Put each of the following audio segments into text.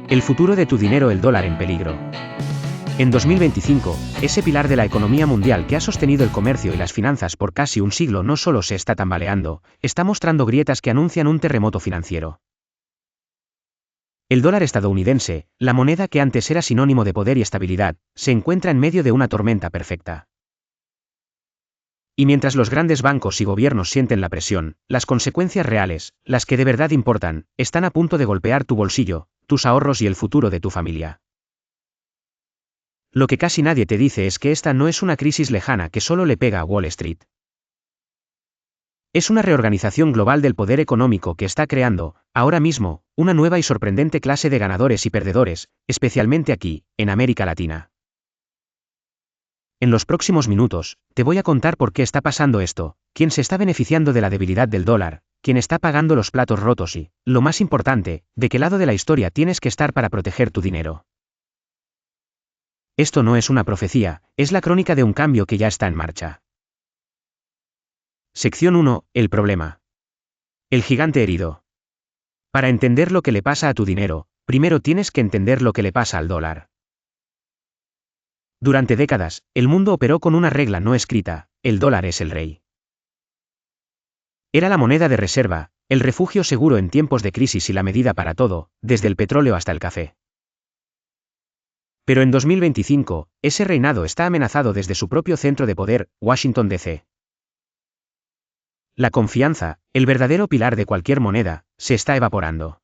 El futuro de tu dinero, el dólar en peligro. En 2025, ese pilar de la economía mundial que ha sostenido el comercio y las finanzas por casi un siglo no solo se está tambaleando, está mostrando grietas que anuncian un terremoto financiero. El dólar estadounidense, la moneda que antes era sinónimo de poder y estabilidad, se encuentra en medio de una tormenta perfecta. Y mientras los grandes bancos y gobiernos sienten la presión, las consecuencias reales, las que de verdad importan, están a punto de golpear tu bolsillo, tus ahorros y el futuro de tu familia. Lo que casi nadie te dice es que esta no es una crisis lejana que solo le pega a Wall Street. Es una reorganización global del poder económico que está creando, ahora mismo, una nueva y sorprendente clase de ganadores y perdedores, especialmente aquí, en América Latina. En los próximos minutos, te voy a contar por qué está pasando esto, quién se está beneficiando de la debilidad del dólar, quién está pagando los platos rotos y, lo más importante, de qué lado de la historia tienes que estar para proteger tu dinero. Esto no es una profecía, es la crónica de un cambio que ya está en marcha. Sección 1. El problema. El gigante herido. Para entender lo que le pasa a tu dinero, primero tienes que entender lo que le pasa al dólar. Durante décadas, el mundo operó con una regla no escrita: el dólar es el rey. Era la moneda de reserva, el refugio seguro en tiempos de crisis y la medida para todo, desde el petróleo hasta el café. Pero en 2025, ese reinado está amenazado desde su propio centro de poder, Washington D.C. La confianza, el verdadero pilar de cualquier moneda, se está evaporando.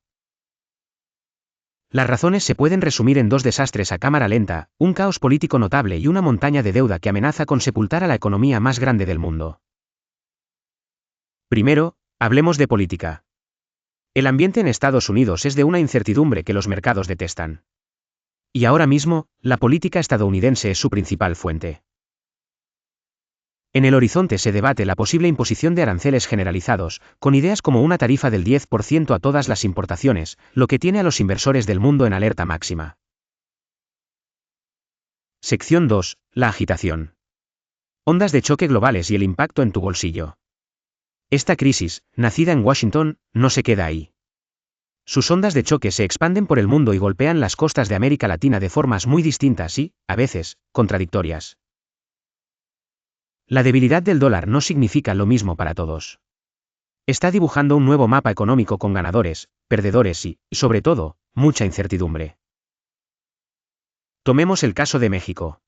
Las razones se pueden resumir en dos desastres a cámara lenta, un caos político notable y una montaña de deuda que amenaza con sepultar a la economía más grande del mundo. Primero, hablemos de política. El ambiente en Estados Unidos es de una incertidumbre que los mercados detestan. Y ahora mismo, la política estadounidense es su principal fuente. En el horizonte se debate la posible imposición de aranceles generalizados, con ideas como una tarifa del 10% a todas las importaciones, lo que tiene a los inversores del mundo en alerta máxima. Sección 2. La agitación. Ondas de choque globales y el impacto en tu bolsillo. Esta crisis, nacida en Washington, no se queda ahí. Sus ondas de choque se expanden por el mundo y golpean las costas de América Latina de formas muy distintas y, a veces, contradictorias. La debilidad del dólar no significa lo mismo para todos. Está dibujando un nuevo mapa económico con ganadores, perdedores y, sobre todo, mucha incertidumbre. Tomemos el caso de México.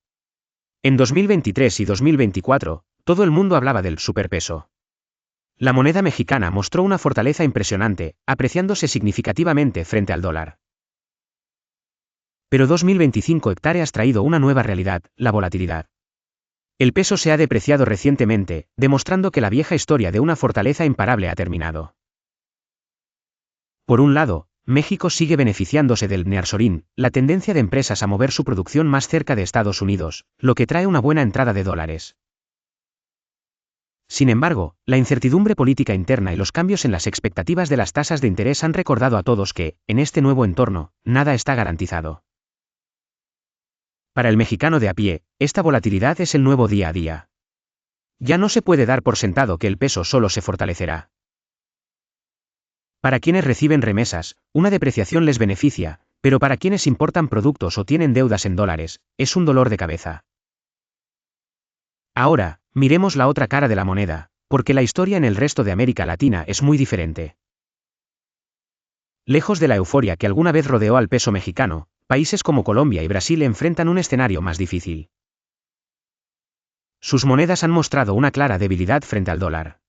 En 2023 y 2024, todo el mundo hablaba del superpeso. La moneda mexicana mostró una fortaleza impresionante, apreciándose significativamente frente al dólar. Pero 2025 hectáreas ha traído una nueva realidad, la volatilidad. El peso se ha depreciado recientemente, demostrando que la vieja historia de una fortaleza imparable ha terminado. Por un lado, México sigue beneficiándose del nearshoring, la tendencia de empresas a mover su producción más cerca de Estados Unidos, lo que trae una buena entrada de dólares. Sin embargo, la incertidumbre política interna y los cambios en las expectativas de las tasas de interés han recordado a todos que, en este nuevo entorno, nada está garantizado. Para el mexicano de a pie, esta volatilidad es el nuevo día a día. Ya no se puede dar por sentado que el peso solo se fortalecerá. Para quienes reciben remesas, una depreciación les beneficia, pero para quienes importan productos o tienen deudas en dólares, es un dolor de cabeza. Ahora, miremos la otra cara de la moneda, porque la historia en el resto de América Latina es muy diferente. Lejos de la euforia que alguna vez rodeó al peso mexicano, países como Colombia y Brasil enfrentan un escenario más difícil. Sus monedas han mostrado una clara debilidad frente al dólar.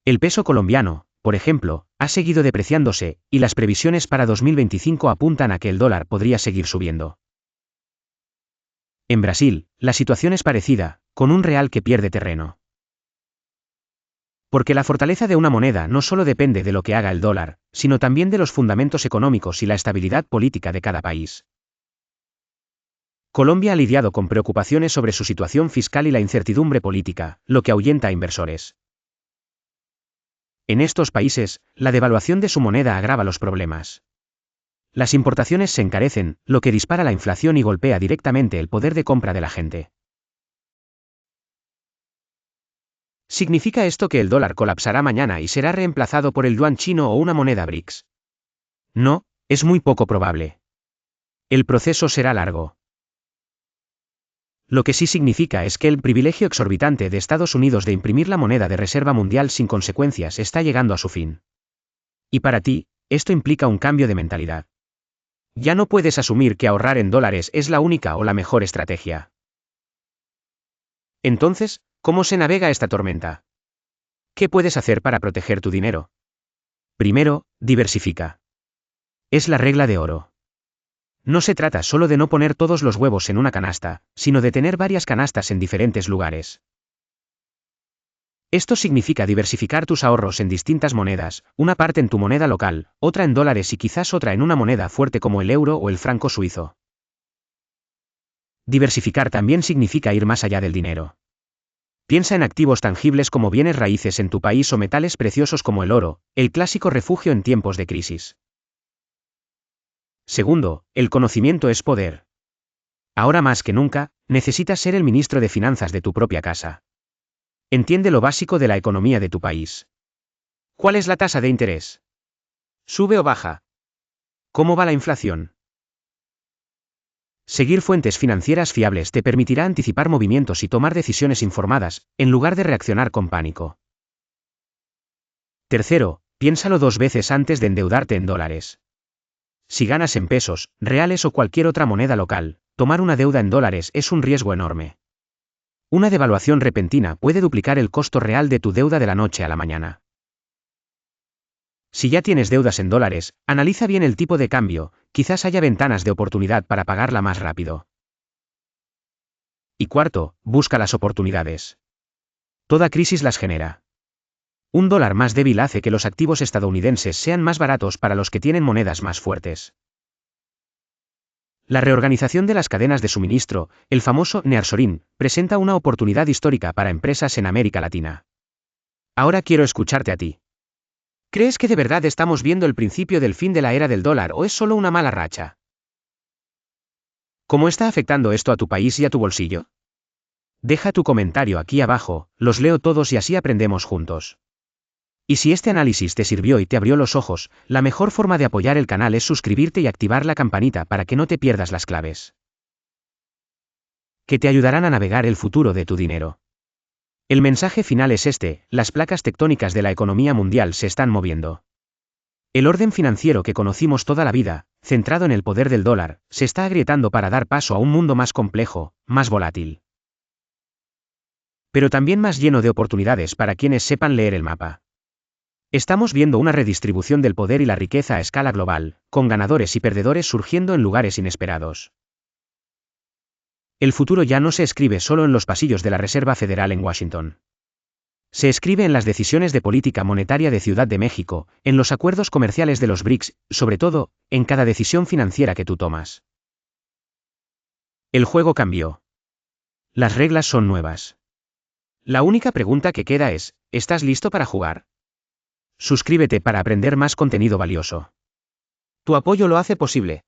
El peso colombiano, por ejemplo, ha seguido depreciándose, y las previsiones para 2025 apuntan a que el dólar podría seguir subiendo. En Brasil, la situación es parecida, con un real que pierde terreno. Porque la fortaleza de una moneda no solo depende de lo que haga el dólar, sino también de los fundamentos económicos y la estabilidad política de cada país. Colombia ha lidiado con preocupaciones sobre su situación fiscal y la incertidumbre política, lo que ahuyenta a inversores. En estos países, la devaluación de su moneda agrava los problemas. Las importaciones se encarecen, lo que dispara la inflación y golpea directamente el poder de compra de la gente. ¿Significa esto que el dólar colapsará mañana y será reemplazado por el yuan chino o una moneda BRICS? No, es muy poco probable. El proceso será largo. Lo que sí significa es que el privilegio exorbitante de Estados Unidos de imprimir la moneda de reserva mundial sin consecuencias está llegando a su fin. Y para ti, esto implica un cambio de mentalidad. Ya no puedes asumir que ahorrar en dólares es la única o la mejor estrategia. Entonces, ¿cómo se navega esta tormenta? ¿Qué puedes hacer para proteger tu dinero? Primero, diversifica. Es la regla de oro. No se trata solo de no poner todos los huevos en una canasta, sino de tener varias canastas en diferentes lugares. Esto significa diversificar tus ahorros en distintas monedas, una parte en tu moneda local, otra en dólares y quizás otra en una moneda fuerte como el euro o el franco suizo. Diversificar también significa ir más allá del dinero. Piensa en activos tangibles como bienes raíces en tu país o metales preciosos como el oro, el clásico refugio en tiempos de crisis. Segundo, el conocimiento es poder. Ahora más que nunca, necesitas ser el ministro de finanzas de tu propia casa. Entiende lo básico de la economía de tu país. ¿Cuál es la tasa de interés? ¿Sube o baja? ¿Cómo va la inflación? Seguir fuentes financieras fiables te permitirá anticipar movimientos y tomar decisiones informadas, en lugar de reaccionar con pánico. Tercero, piénsalo 2 veces antes de endeudarte en dólares. Si ganas en pesos, reales o cualquier otra moneda local, tomar una deuda en dólares es un riesgo enorme. Una devaluación repentina puede duplicar el costo real de tu deuda de la noche a la mañana. Si ya tienes deudas en dólares, analiza bien el tipo de cambio, quizás haya ventanas de oportunidad para pagarla más rápido. Y cuarto, busca las oportunidades. Toda crisis las genera. Un dólar más débil hace que los activos estadounidenses sean más baratos para los que tienen monedas más fuertes. La reorganización de las cadenas de suministro, el famoso nearshoring, presenta una oportunidad histórica para empresas en América Latina. Ahora quiero escucharte a ti. ¿Crees que de verdad estamos viendo el principio del fin de la era del dólar o es solo una mala racha? ¿Cómo está afectando esto a tu país y a tu bolsillo? Deja tu comentario aquí abajo, los leo todos y así aprendemos juntos. Y si este análisis te sirvió y te abrió los ojos, la mejor forma de apoyar el canal es suscribirte y activar la campanita para que no te pierdas las claves que te ayudarán a navegar el futuro de tu dinero. El mensaje final es este: las placas tectónicas de la economía mundial se están moviendo. El orden financiero que conocimos toda la vida, centrado en el poder del dólar, se está agrietando para dar paso a un mundo más complejo, más volátil. Pero también más lleno de oportunidades para quienes sepan leer el mapa. Estamos viendo una redistribución del poder y la riqueza a escala global, con ganadores y perdedores surgiendo en lugares inesperados. El futuro ya no se escribe solo en los pasillos de la Reserva Federal en Washington. Se escribe en las decisiones de política monetaria de Ciudad de México, en los acuerdos comerciales de los BRICS, sobre todo, en cada decisión financiera que tú tomas. El juego cambió. Las reglas son nuevas. La única pregunta que queda es: ¿estás listo para jugar? Suscríbete para aprender más contenido valioso. Tu apoyo lo hace posible.